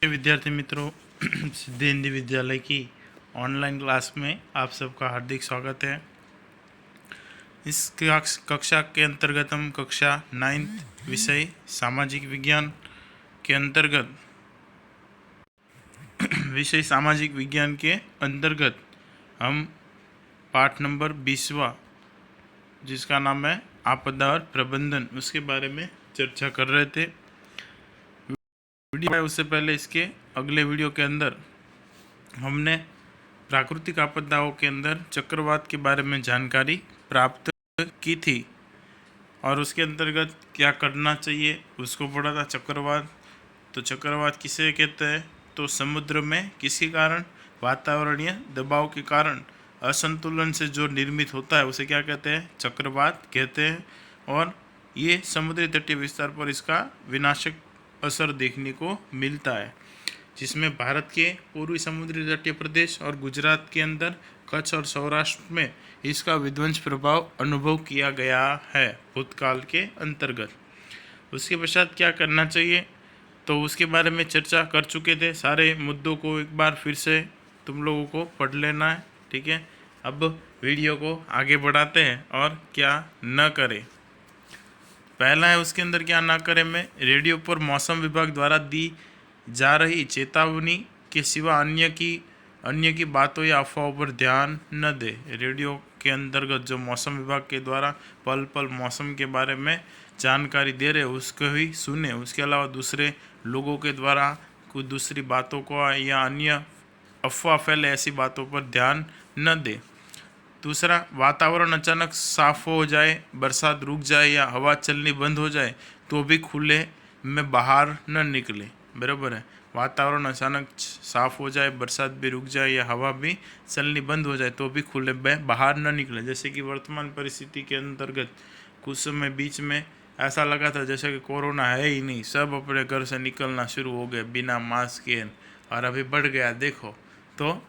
विद्यार्थी मित्रों, सिद्धि हिंदी विद्यालय की ऑनलाइन क्लास में आप सबका हार्दिक स्वागत है। इस कक्षा के अंतर्गत हम कक्षा 9th विषय सामाजिक विज्ञान के अंतर्गत हम पाठ नंबर 20वां, जिसका नाम है आपदा और प्रबंधन, उसके बारे में चर्चा कर रहे थे। वीडियो है उससे पहले इसके अगले वीडियो के अंदर हमने प्राकृतिक आपदाओं के अंदर चक्रवात के बारे में जानकारी प्राप्त की थी और उसके अंतर्गत क्या करना चाहिए उसको पढ़ा था। चक्रवात किसे कहते हैं? तो समुद्र में किसी कारण वातावरणीय दबाव के कारण असंतुलन से जो निर्मित होता है उसे क्या कहते हैं? चक्रवात कहते हैं। और ये समुद्री तटीय विस्तार पर इसका विनाशक असर देखने को मिलता है, जिसमें भारत के पूर्वी समुद्री तटीय प्रदेश और गुजरात के अंदर कच्छ और सौराष्ट्र में इसका विध्वंस प्रभाव अनुभव किया गया है भूतकाल के अंतर्गत। उसके पश्चात क्या करना चाहिए तो उसके बारे में चर्चा कर चुके थे। सारे मुद्दों को एक बार फिर से तुम लोगों को पढ़ लेना है, ठीक है। अब वीडियो को आगे बढ़ाते हैं और क्या न करें। पहला है उसके अंदर क्या ना करें में, रेडियो पर मौसम विभाग द्वारा दी जा रही चेतावनी के सिवा अन्य की बातों या अफवाहों पर ध्यान न दे। रेडियो के अंतर्गत जो मौसम विभाग के द्वारा पल पल मौसम के बारे में जानकारी दे रहे उसको ही सुने। उसके अलावा दूसरे लोगों के द्वारा कुछ दूसरी बातों को या अन्य अफवाह फैले ऐसी बातों पर ध्यान न दे। दूसरा, वातावरण अचानक साफ हो जाए, बरसात रुक जाए या हवा चलनी बंद हो जाए तो भी खुले में बाहर न निकले। बराबर है। वातावरण अचानक साफ हो जाए, बरसात भी रुक जाए या हवा भी चलनी बंद हो जाए तो भी खुले में बाहर न निकले। जैसे कि वर्तमान परिस्थिति के अंतर्गत कुछ समय बीच में ऐसा लगा था जैसे कि कोरोना है ही नहीं, सब अपने घर से निकलना शुरू हो गए बिना मास्क के, और अभी बढ़ गया देखो। तो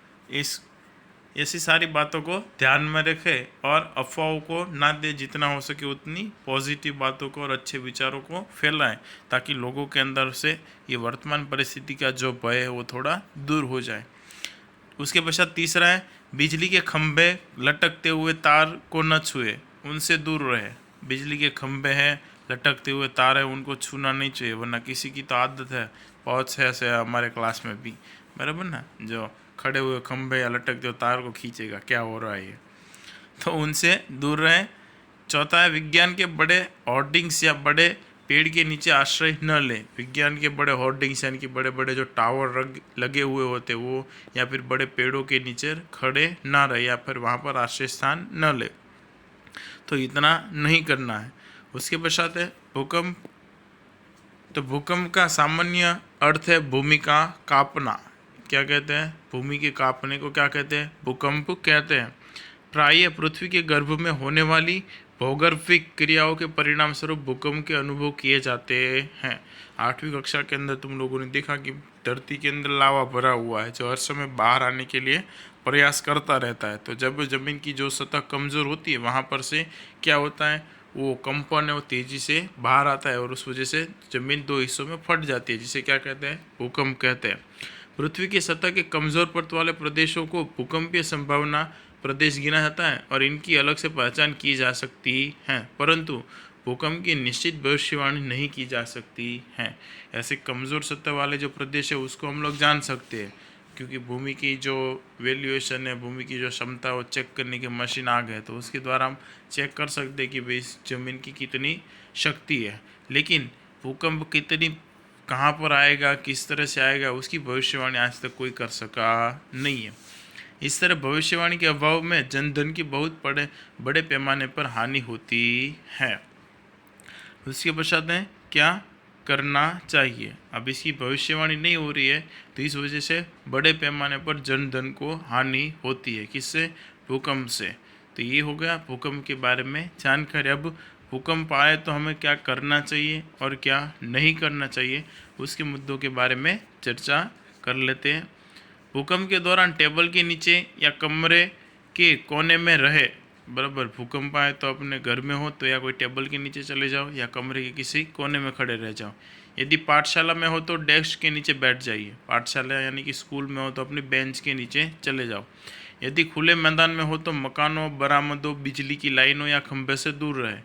ऐसी सारी बातों को ध्यान में रखें और अफवाहों को ना दे, जितना हो सके उतनी पॉजिटिव बातों को और अच्छे विचारों को फैलाएं, ताकि लोगों के अंदर से ये वर्तमान परिस्थिति का जो भय है वो थोड़ा दूर हो जाए। उसके पश्चात तीसरा है, बिजली के खंभे लटकते हुए तार को न छुए, उनसे दूर रहे। बिजली के खंभे हैं, लटकते हुए तार है, उनको छूना नहीं चाहिए, वरना किसी की तो आदत है, बहुत से ऐसे हमारे क्लास में भी, बराबर ना, जो खड़े हुए खंभे या लटकते हुए तार को खींचेगा, क्या हो रहा है ये, तो उनसे दूर रहें। चौथा है, विज्ञान के बड़े होर्डिंग्स या बड़े पेड़ के नीचे आश्रय न लें। विज्ञान के बड़े होर्डिंग्स यानी कि बड़े बड़े जो टावर लगे हुए होते वो, या फिर बड़े पेड़ों के नीचे खड़े ना रहे या फिर वहाँ पर आश्रय स्थान न ले। तो इतना नहीं करना है। उसके पश्चात है भूकंप। तो भूकंप का सामान्य अर्थ है भूमि का कांपना। क्या कहते हैं? भूमि के कांपने को क्या कहते हैं? भूकंप कहते हैं। प्रायः पृथ्वी के गर्भ में होने वाली भौगर्भिक क्रियाओं के परिणाम स्वरूप भूकंप के अनुभव किए जाते हैं। 8वीं कक्षा के अंदर तुम लोगों ने देखा कि धरती के अंदर लावा भरा हुआ है जो हर समय बाहर आने के लिए प्रयास करता रहता है। तो जब जमीन की जो सतह कमज़ोर होती है वहाँ पर से क्या होता है, वो कंपन है वो तेज़ी से बाहर आता है और उस वजह से जमीन दो हिस्सों में फट जाती है, जिसे क्या कहते हैं? भूकंप कहते हैं। पृथ्वी की सतह के कमज़ोर परत वाले प्रदेशों को भूकंपीय संभावना प्रदेश गिना जाता है और इनकी अलग से पहचान की जा सकती है, परंतु भूकंप की निश्चित भविष्यवाणी नहीं की जा सकती है। ऐसे कमज़ोर सतह वाले जो प्रदेश है उसको हम लोग जान सकते हैं, क्योंकि भूमि की जो वैल्यूएशन है, भूमि की जो क्षमता है वो चेक करने की मशीन आ गए, तो उसके द्वारा हम चेक कर सकते हैं कि भाई इस ज़मीन की कितनी शक्ति है। लेकिन भूकंप कितनी कहाँ पर आएगा, किस तरह से आएगा, उसकी भविष्यवाणी आज तक कोई कर सका नहीं है। इस तरह भविष्यवाणी के अभाव में जनधन की बहुत बड़े पैमाने पर हानि होती है। उसके पश्चात है क्या करना चाहिए। अब इसकी भविष्यवाणी नहीं हो रही है तो इस वजह से बड़े पैमाने पर जनधन को हानि होती है। किससे? भूकंप से। तो ये हो गया भूकंप के बारे में जानकारी। अब भूकंप आए तो हमें क्या करना चाहिए और क्या नहीं करना चाहिए, उसके मुद्दों के बारे में चर्चा कर लेते हैं। भूकंप के दौरान टेबल के नीचे या कमरे के कोने में रहे। बराबर, भूकंप आए तो अपने घर में हो तो या कोई टेबल के नीचे चले जाओ या कमरे के किसी कोने में खड़े रह जाओ। यदि पाठशाला में हो तो डेस्क के नीचे बैठ जाइए। पाठशाला यानी कि स्कूल में हो तो अपनी बेंच के नीचे चले जाओ। यदि खुले मैदान में हो तो मकानों, बरामदों, बिजली की लाइनों या खंभे से दूर रहे।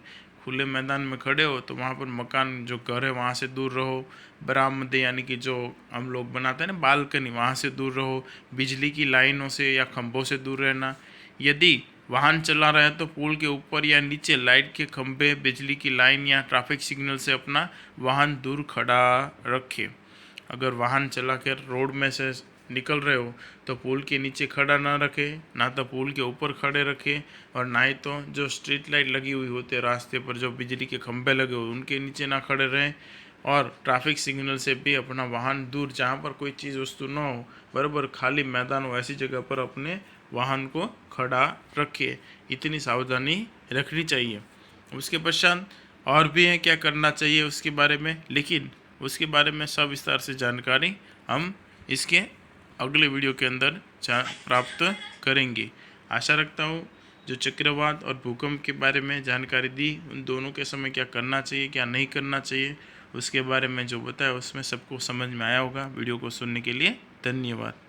खुले मैदान में खड़े हो तो वहाँ पर मकान जो घर है वहाँ से दूर रहो। बरामदे यानी कि जो हम लोग बनाते हैं ना बालकनी, वहाँ से दूर रहो। बिजली की लाइनों से या खंभों से दूर रहना। यदि वाहन चला रहे हैं तो पुल के ऊपर या नीचे लाइट के खंभे, बिजली की लाइन या ट्रैफिक सिग्नल से अपना वाहन दूर खड़ा रखें। अगर वाहन चला कर रोड में से निकल रहे हो तो पुल के नीचे खड़ा ना रखें, ना तो पुल के ऊपर खड़े रखें, और ना ही तो जो स्ट्रीट लाइट लगी हुई होती है रास्ते पर, जो बिजली के खंभे लगे हुए उनके नीचे ना खड़े रहें। और ट्रैफिक सिग्नल से भी अपना वाहन दूर, जहाँ पर कोई चीज़ वस्तु ना हो, बराबर खाली मैदान हो, ऐसी जगह पर अपने वाहन को खड़ा रखिए। इतनी सावधानी रखनी चाहिए। उसके पश्चात और भी है क्या करना चाहिए उसके बारे में, लेकिन उसके बारे में सविस्तार से जानकारी हम इसके अगले वीडियो के अंदर प्राप्त करेंगे। आशा रखता हूँ जो चक्रवात और भूकंप के बारे में जानकारी दी, उन दोनों के समय क्या करना चाहिए क्या नहीं करना चाहिए, उसके बारे में जो बताया उसमें सबको समझ में आया होगा। वीडियो को सुनने के लिए धन्यवाद।